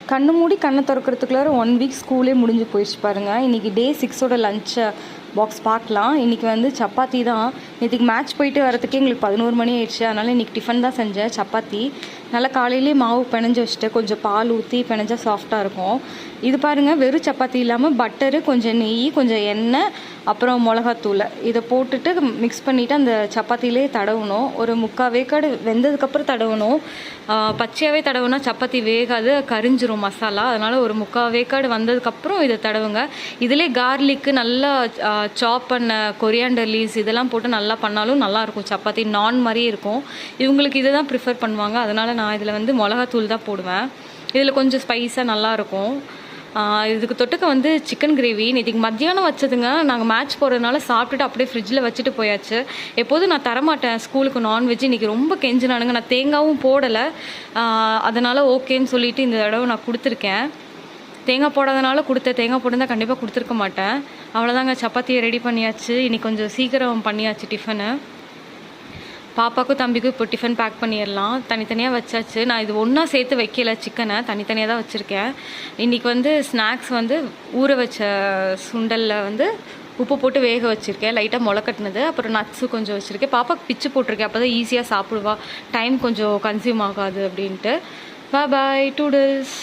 கண்ணு மூடி கண்ணை திறக்கிறதுக்குள்ளார 1 வீக் ஸ்கூலே முடிஞ்சு போயிடுச்சு பாருங்கள். இன்றைக்கி டே 6ஓட லஞ்சை பாக்ஸ் பார்க்கலாம். இன்றைக்கி வந்து சப்பாத்தி தான். இன்றைக்கி மேட்ச் போயிட்டு வரதுக்கே எங்களுக்கு 11 மணி ஆயிடுச்சு. அதனால் இன்றைக்கி டிஃபன் தான் செஞ்சேன். சப்பாத்தி நல்லா காலையிலே மாவு பிணைஞ்சு வச்சுட்டு கொஞ்சம் பால் ஊற்றி பிணைஞ்சா சாஃப்டாக இருக்கும். இது பாருங்கள், வெறும் சப்பாத்தி இல்லாமல் பட்டரு, கொஞ்சம் நெய், கொஞ்சம் எண்ணெய், அப்புறம் மிளகாத்தூள் இதை போட்டுட்டு மிக்ஸ் பண்ணிவிட்டு அந்த சப்பாத்திலே தடவணும். ஒரு 3/4 வேக்காடு வெந்ததுக்கப்புறம் தடவணும். பச்சையாகவே தடவுனா சப்பாத்தி வேகாது, கரிஞ்சிரும் மசாலா. அதனால் ஒரு 3/4 வேக்காடு வந்ததுக்கப்புறம் இதை தடவுங்க. இதிலே கார்லிக்கு நல்லா சாப் பண்ண கொரியாண்டர் லீவ்ஸ் இதெல்லாம் போட்டு நல்லா பண்ணாலும் நல்லாயிருக்கும். சப்பாத்தி நான் மாதிரி இருக்கும். இவங்களுக்கு இதை தான் ப்ரிஃபர் பண்ணுவாங்க. அதனால் நான் இதில் வந்து மிளகாத்தூள் தான் போடுவேன். இதில் கொஞ்சம் ஸ்பைஸாக நல்லாயிருக்கும். இதுக்கு தொட்டுக்க வந்து சிக்கன் கிரேவி நேற்றுக்கு மத்தியானம் வச்சதுங்க. நாங்கள் மேட்ச் போகிறதுனால சாப்பிட்டுட்டு அப்படியே ஃப்ரிட்ஜில் வச்சுட்டு போயாச்சு. எப்போதும் நான் தரமாட்டேன் ஸ்கூலுக்கு நான்வெஜ். இன்றைக்கி ரொம்ப கெஞ்சினானுங்க. நான் தேங்காவும் போடலை. அதனால் ஓகேன்னு சொல்லிவிட்டு இந்த தடவை நான் கொடுத்துருக்கேன். தேங்காய் போடாதனால கொடுத்தேன். தேங்காய் போட்டிருந்தால் கண்டிப்பாக கொடுத்துருக்க மாட்டேன். அவ்வளோதாங்க, சப்பாத்தியை ரெடி பண்ணியாச்சு. இன்றைக்கி கொஞ்சம் சீக்கிரம் பண்ணியாச்சு டிஃபனு. பாப்பாவுக்கும் தம்பிக்கும் இப்போ டிஃபன் பேக் பண்ணிடலாம். தனித்தனியாக வச்சாச்சு. நான் இது ஒன்றா சேர்த்து வைக்கல, சிக்கனை தனித்தனியாக தான் வச்சுருக்கேன். இன்றைக்கி வந்து ஸ்நாக்ஸ் வந்து ஊற வச்ச சுண்டலில் வந்து உப்பு போட்டு வேக வச்சுருக்கேன். லைட்டாக முளைக்கட்டினது, அப்புறம் நட்ஸு கொஞ்சம் வச்சுருக்கேன். பாப்பாவுக்கு பிச்சு போட்டிருக்கேன், அப்போ தான் ஈஸியாக சாப்பிடுவா, டைம் கொஞ்சம் கன்சியூம் ஆகாது அப்படின்ட்டு. பாய் டூடல்ஸ்.